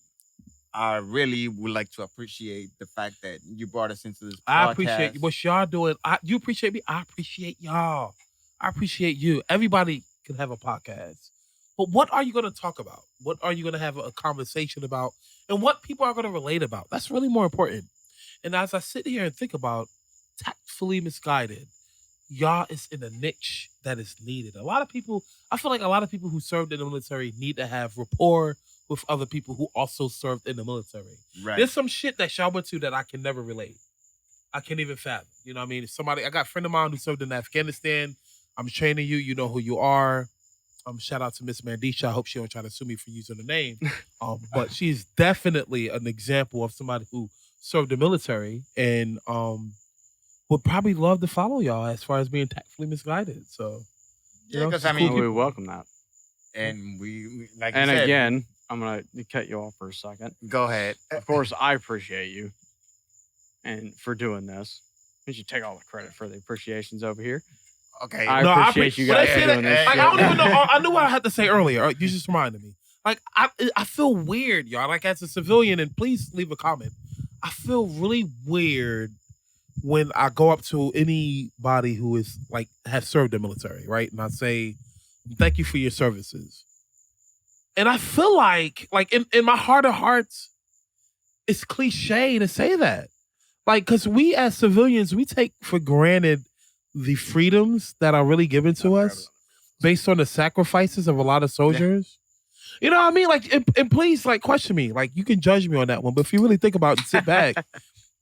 I really would like to appreciate the fact that you brought us into this podcast. I appreciate what y'all doing. You appreciate me. I appreciate y'all. I appreciate you. Everybody can have a podcast. But what are you going to talk about? What are you going to have a conversation about? And what people are going to relate about? That's really more important. And as I sit here and think about Tactfully Misguided, y'all is in a niche that is needed. I feel like a lot of people who served in the military need to have rapport with other people who also served in the military. Right. There's some shit that y'all went to that I can never relate. I can't even fathom. You know what I mean? I got a friend of mine who served in Afghanistan. I'm training you. You know who you are. Shout out to Miss Mandisha. I hope she don't try to sue me for using the name. But she's definitely an example of somebody who served the military and would probably love to follow y'all as far as being tactfully misguided. So, because I mean, we welcome that. And we like. And you said, again, I'm gonna cut you off for a second. Go ahead. Of course, I appreciate you and for doing this. You should take all the credit for the appreciations over here. Okay. I appreciate you guys doing this. Like, I don't even know. I knew what I had to say earlier. You just reminded me. Like, I feel weird, y'all. Like, as a civilian, and please leave a comment. I feel really weird when I go up to anybody who is like has served the military, right? And I say, "Thank you for your services." And I feel like in my heart of hearts, it's cliche to say that. Like, because we as civilians, we take for granted the freedoms that are really given to us based on the sacrifices of a lot of soldiers. Yeah. You know what I mean? Like, and please, like, question me. Like, you can judge me on that one, but if you really think about it and sit back,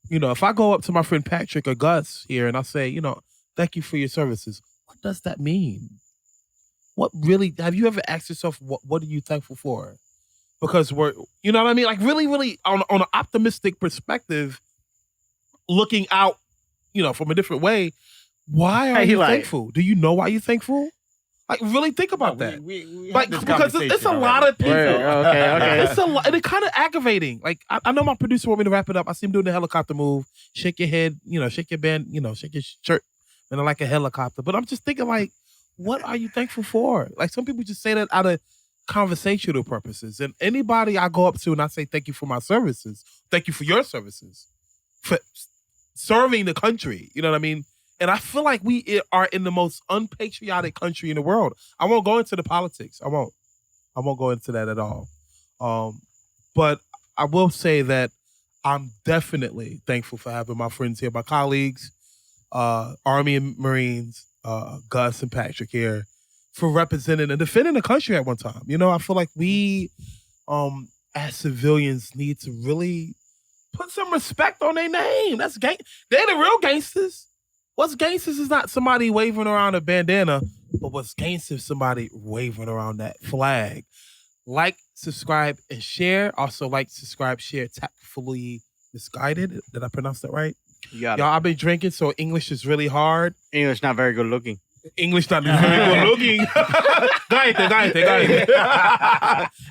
if I go up to my friend Patrick or Gus here and I say, thank you for your services, what does that mean? What really, have you ever asked yourself, what are you thankful for? Because you know what I mean? Like, really, really, on an optimistic perspective, looking out, from a different way, why are you thankful? Do you know why you're thankful? Like, really think about that. We like, because it's a lot of people. Okay. It's a lot, and it's kind of aggravating. Like, I know my producer want me to wrap it up. I see him doing the helicopter move. Shake your head, shake your band, shake your shirt, and I like a helicopter. But I'm just thinking, like, what are you thankful for? Like, some people just say that out of conversational purposes. And anybody I go up to and I say, thank you for my services. Thank you for your services. For serving the country. You know what I mean? And I feel like we are in the most unpatriotic country in the world. I won't go into the politics. I won't go into that at all. But I will say that I'm definitely thankful for having my friends here, my colleagues, Army and Marines, Gus and Patrick here, for representing and defending the country at one time. I feel like we, as civilians, need to really put some respect on their name. That's gang. They're the real gangsters. What's gangsters is not somebody waving around a bandana, but what's gangsters is somebody waving around that flag. Like, subscribe, and share. Also, like, subscribe, share. Tactfully Misguided. Did I pronounce that right? You got Y'all, I've been drinking, so English is really hard. English not very good looking. English not very good looking.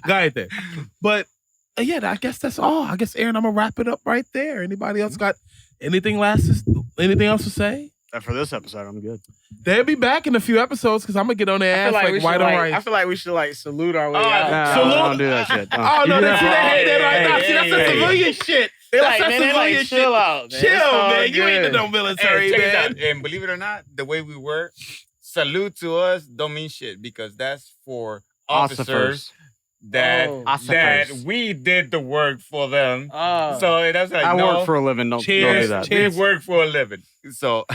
Cállate. But yeah, I guess that's all. I guess, Aaron, I'm gonna wrap it up right there. Anybody else got anything else to say? For this episode, I'm good. They'll be back in a few episodes because I'm gonna get on their ass like white on rice. I feel like we should salute our way out. Salute? Don't do that shit. Oh no, they hate that right now. See, that's a civilian shit. That's civilian shit. Chill out, man. Chill, man. You ain't in no military, man. And believe it or not, the way we were, salute to us don't mean shit because that's for officers that we did the work for them. So that's like, I work for a living. Don't do that. We work for a living. So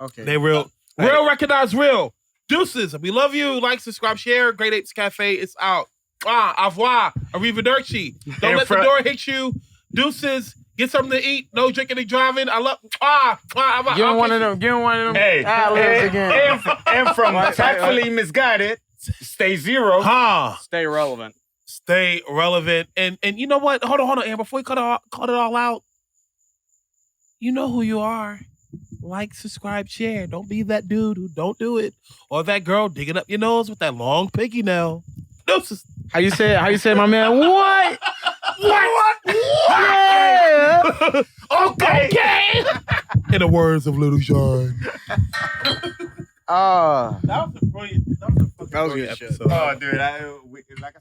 okay, they real recognize real. Deuces. We love you. Like, subscribe, share. Great Apes Cafe. It's out. Au revoir. Arrivederci. Don't let the door hit you. Deuces. Get something to eat. No drinking and driving. I love. Give him one of them. Give him one of them. Hey. Again. And from Tactfully Misguided, stay zero. Stay relevant. Stay relevant. And you know what? Hold on. And before we cut it all out, you know who you are. Like, subscribe, share. Don't be that dude who don't do it. Or that girl digging up your nose with that long piggy nail. Deuces. How you say, my man? What? What? Yeah. Okay. In the words of Little John. That was a brilliant. That was a fucking brilliant good shit. episode. Oh, dude, like I said.